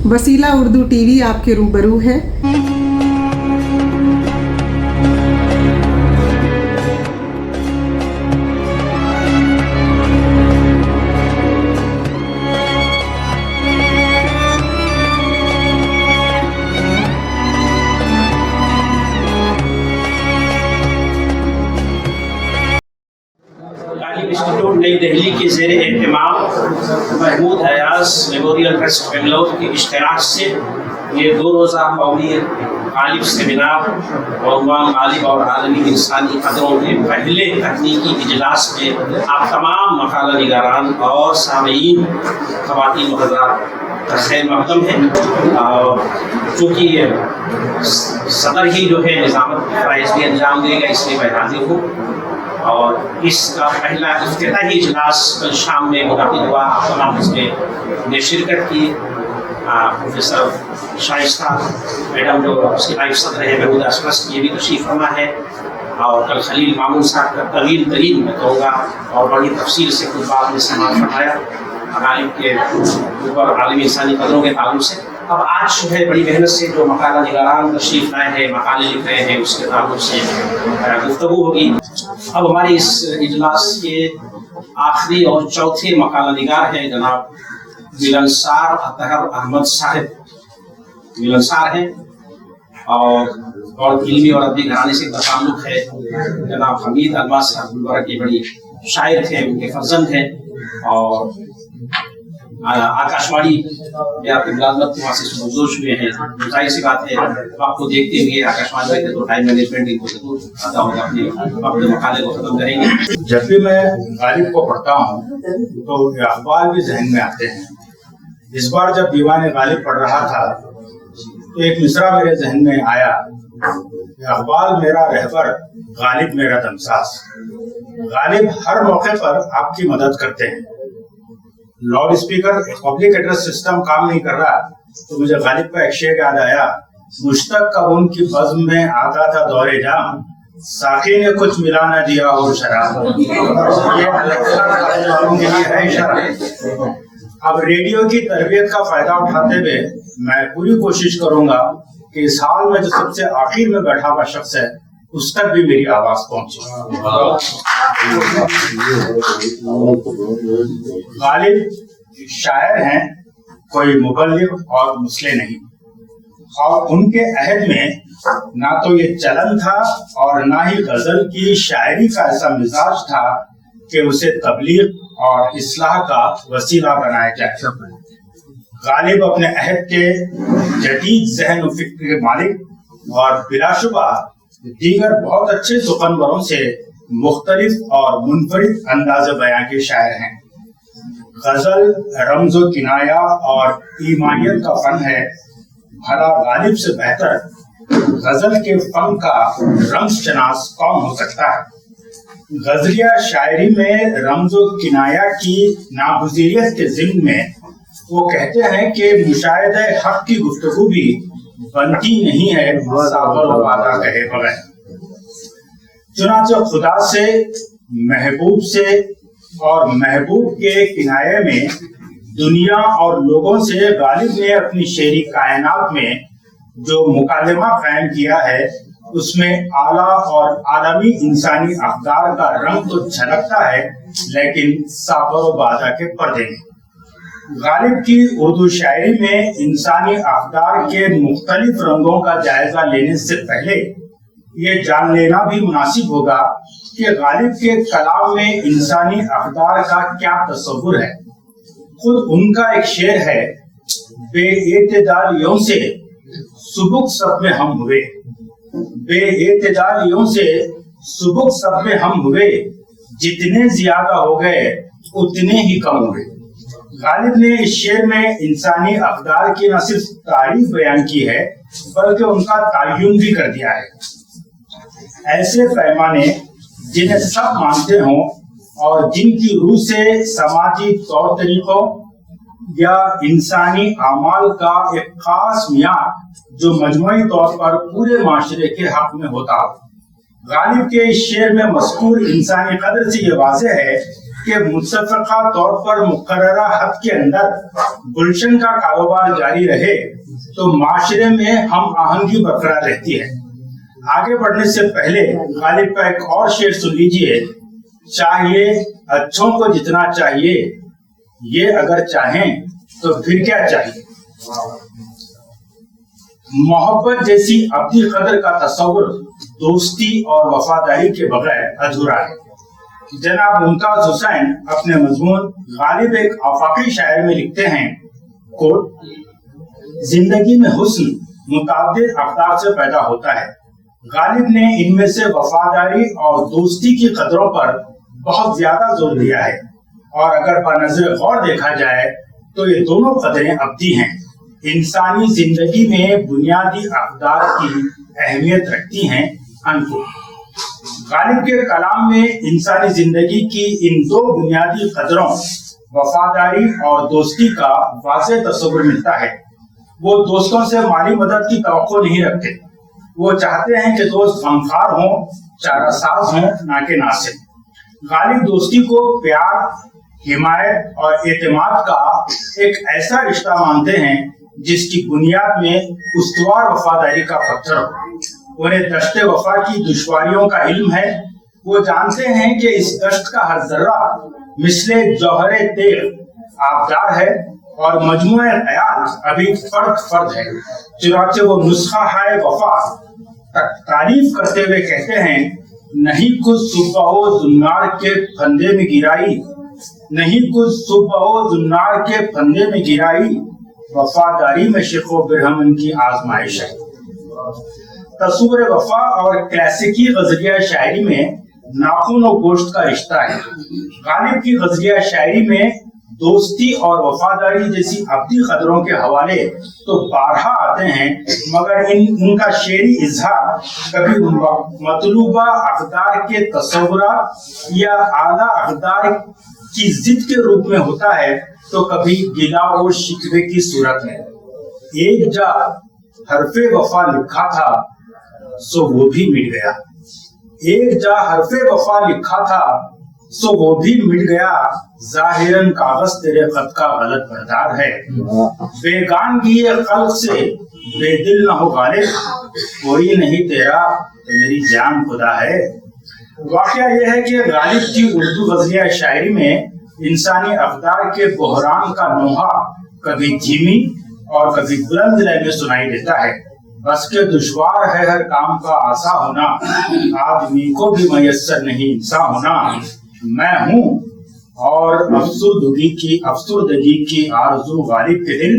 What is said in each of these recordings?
वसीला उर्दू टीवी आपके रूबरू है। इंस्टीट्यूट नई दिल्ली के ज़ेर एहतमाम महमूद हयाज मेमोरियल ट्रस्ट बेंगलोर के इश्तराक से ये 2 रोज़ा कौमी गालिब सेमिनार और गालिब और आलमी इंसानी कदरों के पहले तकनीकी इजलास में आप तमाम मकाला निगारान और सामीन ख़वातीन व हज़रात का खैर मक़दम है। और चूँकि सदर ही जो है निज़ामत फ़राइज़ भी अंजाम देगा, इसलिए मैं हाजिर हूँ। और इसका पहला इफ्तिताही इजलास कल शाम में मुनक़िद हुआ। आप तमाम इसमें शिरकत की। प्रोफेसर शाइस्ता मैडम जो उसके लाइफ सदर है महमूद ट्रस्ट, ये भी तशरीफ़ फरमा है। और कल खलील मामून साहब का तवील तरीन मैं कहूँगा और बड़ी तफसील से कुछ बात में समाप्त फरमाया गालिब के ऊपर आलमी इंसानी कदरों के ताल्लुक से। अब आज जो है बड़ी मेहनत से जो मकाला निगारान तशरीफ़ लाए हैं, मकाले लिख रहे हैं, उसके ताल्लुक से गुफ्तगू होगी। अब हमारे इस इजलास के आखिरी और चौथे मकाला निगार हैं जनाब मिलनसार अतहर अहमद साहब। मिलनसार हैं और इल्मी और अदबी घराने से ताल्लुक है। जनाब हमीद अलमास साहब के बड़ी शायर थे, उनके फर्जंद हैं। और आकाशवाणी में आपकी मुलाजमत वहाँ से सुबहजोश हुए हैं। जाहिर सी बात है आपको देखते हुए आकाशवाणी में तो टाइम मैनेजमेंट इनको जरूर आता होगा। अपने मकाले को खत्म करेंगे। जब भी मैं गालिब को पढ़ता हूँ तो अखबार भी जहन में आते हैं। इस बार जब दीवान गालिब पढ़ रहा था तो एक मिसरा मेरे जहन में आया, अखबार मेरा रहबर गालिब मेरा दमसास। गालिब हर मौके पर आपकी मदद करते हैं। Loud speaker public address system काम नहीं कर रहा तो मुझे गालिब का एक शेर याद आया, मुश्तक का उनकी बज़्म में आता था दौरे जाम, साकी ने कुछ मिला न दिया और शराब। ये के लिए है इशारा। अब रेडियो की तरबियत का फायदा उठाते हुए मैं पूरी कोशिश करूंगा कि इस हाल में जो सबसे आखिर में बैठा हुआ शख्स है उस तक भी मेरी आवाज पहुंचे। गालिब शायर हैं, कोई मुबल्लिग और मुस्ले नहीं। और उनके अहद में ना तो ये चलन था और ना ही गजल की शायरी का ऐसा मिजाज था कि उसे तबलीग और इस्लाह का वसीला बनाया जाए। गालिब अपने अहद के जदीद ज़हन और फिक्र के मालिक और बिलाशुबा दीगर बहुत अच्छे सुखनवरों से मुख्तलिफ और मुनफरिद अंदाज़ बयां के शायर हैं। गजल रमज़ो किनाया और ईमानियत का फन है, भला गालिब से बेहतर गजल के फन का रमज़ शनास कौन हो सकता है। गजलिया शायरी में रमज़ो किनाया की नागुज़ीरियत के ज़िम्न में वो कहते हैं कि मुशाहिदे हक़ की गुफ्तगू भी बनती नहीं है साबर व वादा कहे बगैर। चुनांचे खुदा से, महबूब से और महबूब के किनाये में दुनिया और लोगों से गालिब ने अपनी शेरी कायनात में जो मुकालमा कायम किया है उसमें आला और आलमी इंसानी अक़दार का रंग तो झलकता है, लेकिन साबर व वादा के पर्दे में। गालिब की उर्दू शायरी में इंसानी अक़दार के मुख्तलिफ रंगों का जायजा लेने से पहले ये जान लेना भी मुनासिब होगा कि गालिब के कलाम में इंसानी अक़दार का क्या तस्वुर है। खुद उनका एक शेर है, बेएतदालियों से सुबुक सब में हम हुए, बेएतदालियों से सुबुक सब में हम हुए, जितने ज्यादा हो गए उतने ही कम हुए। गालिब ने इस शेर में इंसानी अक़दार की न सिर्फ तारीफ बयान की है बल्कि उनका तायुन भी कर दिया है। ऐसे पैमाने जिन्हें सब मानते हों और जिनकी रूह से समाजी तौर तरीकों या इंसानी आमाल का एक खास मियार जो मजमूई तौर पर पूरे माशरे के हक में होता। गालिब के इस शेर में मज़कूर इंसानी कदर से ये वाज़ेह है کہ متفقہ طور پر مقررہ حد کے اندر گلشن کا کاروبار جاری رہے تو معاشرے میں ہم آہنگی برقرار رہتی ہے۔ آگے بڑھنے سے پہلے غالب کا ایک اور شعر سن لیجئے۔ چاہیے اچھوں کو جتنا چاہیے، یہ اگر چاہیں تو پھر کیا چاہیے۔ محبت جیسی ابدی قدر کا تصور دوستی اور وفاداری کے بغیر ادھورا ہے۔ جناب ممتاز حسین اپنے مضمون غالب ایک آفاقی شاعر میں لکھتے ہیں، کوٹ، زندگی میں حسن متعدد اقدار سے پیدا ہوتا ہے، غالب نے ان میں سے وفاداری اور دوستی کی قدروں پر بہت زیادہ زور دیا ہے، اور اگر بنظر غور دیکھا جائے تو یہ دونوں قدریں ابدی ہیں، انسانی زندگی میں بنیادی اقدار کی اہمیت رکھتی ہیں۔ غالب کے کلام میں انسانی زندگی کی ان دو بنیادی قدروں وفاداری اور دوستی کا واضح تصور ملتا ہے۔ وہ دوستوں سے مالی مدد کی توقع نہیں رکھتے، وہ چاہتے ہیں کہ دوست غمخوار ہوں، چارہ ساز ہوں، نہ کہ ناصر۔ غالب دوستی کو پیار، حمایت اور اعتماد کا ایک ایسا رشتہ مانتے ہیں جس کی بنیاد میں استوار وفاداری کا پتھر ہو۔ انہیں دشت وفا کی دشواریوں کا علم ہے، وہ جانتے ہیں کہ اس دشت کا ہر ذرہ مثل جوہر تیغ آبدار ہے اور مجموعہ خیال ابھی فرد ہے، چنانچہ وہ نسخہ ہائے وفا تعریف کرتے ہوئے کہتے ہیں، نہیں کچھ صبح و زنار کے پھندے میں گرائی، نہیں کچھ صبح و زنار کے پھندے میں گرائی، وفاداری میں شق و برہمن کی آزمائش ہے۔ تصور وفا اور کلاسیکی غزلیہ شاعری میں ناخن و گوشت کا رشتہ ہے۔ غالب کی غزلیہ شاعری میں دوستی اور وفاداری جیسی ابدی قدروں کے حوالے تو بارہا آتے ہیں، مگر ان کا شعری اظہار کبھی مطلوبہ اقدار کے تصورات یا اعلیٰ اقدار کی ضد کے روپ میں ہوتا ہے تو کبھی گلا اور شکوے کی صورت میں۔ ایک جا حرف وفا لکھا تھا سو وہ بھی مٹ گیا، ایک جا حرف وفا لکھا تھا سو وہ بھی مٹ گیا، ظاہراً کاغذ تیرے خط کا غلط بردار ہے، بیگانگی خلق سے بے دل نہ ہو غالب، کوئی نہیں تیرا تو میری جان خدا ہے۔ واقعہ یہ ہے کہ غالب کی اردو غزلیہ شاعری میں انسانی اقدار کے بحران کا نوحہ کبھی دھیمی اور کبھی بلند لے میں سنائی دیتا ہے۔ بس کے دشوار ہے ہر کام کا آسا ہونا، آدمی کو بھی میسر نہیں انسان ہونا، میں ہوں اور افسردگی کی آرزو غالب کے دل،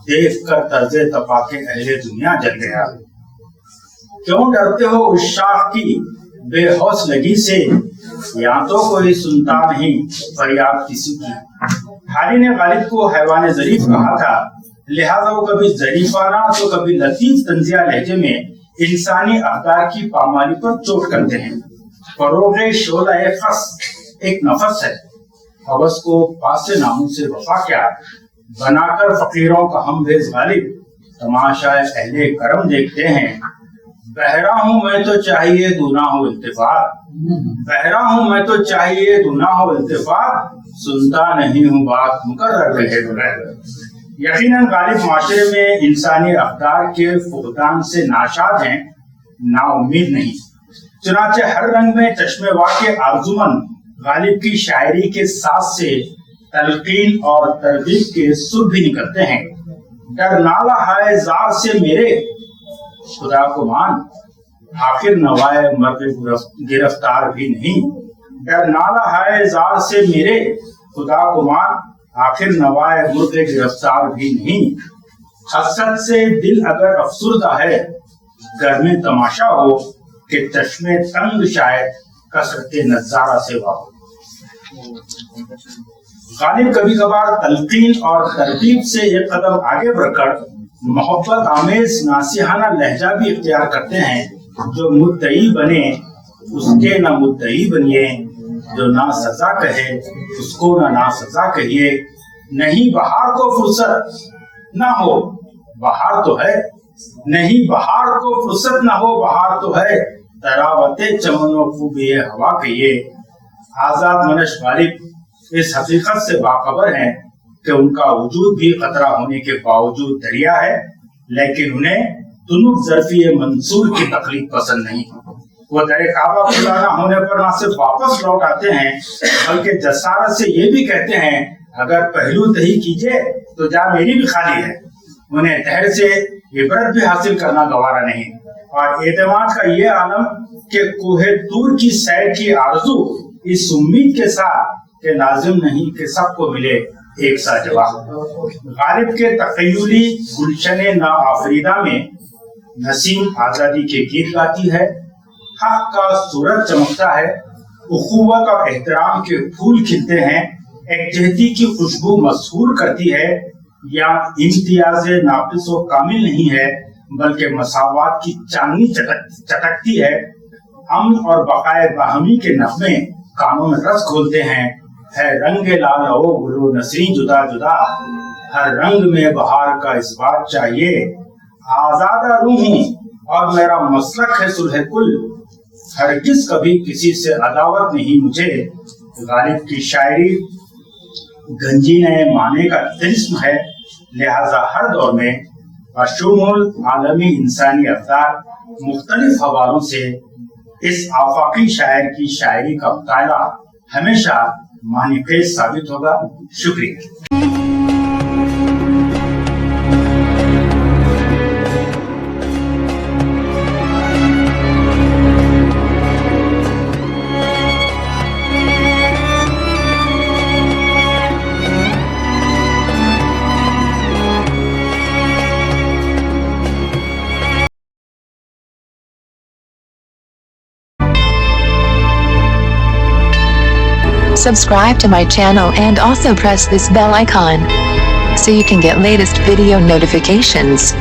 دیکھ کر طرز تپا کے اہل دنیا جل گیا۔ کیوں ڈرتے ہو اس شاخ کی بے حوصلگی سے، یہاں تو کوئی سنتا نہیں فریاد کسی کی۔ حالی نے غالب کو حیوان ظریف کہا تھا، لہذا وہ کبھی ظریفانہ تو کبھی لطیف طنزیہ لہجے میں انسانی اقدار کی پامالی پر چوٹ کرتے ہیں۔ فروغ شعلہ خس ایک نفس ہے، حوث کو پاس ناموں سے وفا کیا، بنا کر فقیروں کا ہم بھیز غالب، تماشا اہل کرم دیکھتے ہیں۔ بہرا ہوں میں تو چاہیے دونا ہو التفات، بہرا ہوں میں تو چاہیے دونا ہو التفات، سنتا نہیں ہوں بات مقرر رہے بغیر۔ یقیناً غالب معاشرے میں انسانی اقدار کے فقدان سے ناشاد ہیں، نا امید نہیں۔ چنانچہ ہر رنگ میں چشمے وا کے آرزومند غالب کی شاعری کے ساتھ سے تلقین اور ترغیب کے سر بھی نکلتے ہیں۔ ڈر نالہ ہائے زار سے میرے خدا کو مان، آخر نوائے مرغ گرفتار بھی نہیں۔ ڈر نالہ ہائے زار سے میرے خدا کو مان، آخر نوائے مرغ گرفتار بھی نہیں۔ حسرت سے دل اگر افسردہ ہے، گھر میں تماشا ہو کہ چشمے تنگ شاید کثرت نظارہ سے ہوا۔ غالب کبھی کبھار تلقین اور ترغیب سے ایک قدم آگے بڑھ کر محبت آمیز ناصحانہ لہجہ بھی اختیار کرتے ہیں۔ جو مدعی بنے اس کے نہ مدعی بنیے، جو نہ سزا کہے اس کو نہ سزا کہیے، نہیں بہار کو فرصت نہ ہو بہار تو ہے، نہیں بہار کو فرصت نہ ہو بہار تو ہے، تراوت چمن و خوبی ہوا کہیے۔ आजाद मनश गालिब इस हकीकत से बाखबर हैं कि उनका वजूद भी खतरा होने के बावजूद दरिया है, लेकिन उन्हें तुनुक ज़र्फ़ी मंसूर की तकलीफ पसंद नहीं। वो दर काबा खुला होने पर न सिर्फ वापस लौट आते हैं बल्कि जसारत से ये भी कहते हैं, अगर पहलू तही कीजिए तो जा मेरी भी खाली है। उन्हें धैर्य से इबरत भी हासिल करना गवारा नहीं और एतमाद का ये आलम कि कोहे तूर की सैर की आरज़ू इस उम्मीद के साथ कि लाजिम नहीं कि सबको मिले एक सा जवाब। गालिब के तखय्युली गुलशन ना आफरीदा में नसीम आजादी के गीत गाती है, हक का सूरज चमकता है, उखुवत और एहतराम के फूल खिलते हैं, एकजहती की खुशबू मशहूर करती है, या इम्तियाज नाकिस व कामिल नहीं है बल्कि मसावात की चांदनी चटकती है। अमन और बकाए बाहमी के नगमे कानों में रस घोलते हैं, है रंग लाल ओ गुलो नसरी जुदा जुदा, हर रंग में बहार का इस बात चाहिए, आजादा रूह हूँ और मेरा मसलक है सुलह कुल, हरगिज कभी किसी से अदावत नहीं मुझे। गालिब की शायरी गंजीने माने का तिलिस्म है, लिहाजा हर दौर में बशुमुल आलमी इंसानी अवतार मुख्तलिफ हवालों से इस आफाकी शायर की शायरी का मुताला हमेशा मानीखेज साबित होगा। शुक्रिया। Subscribe to my channel and also press this bell icon so you can get latest video notifications.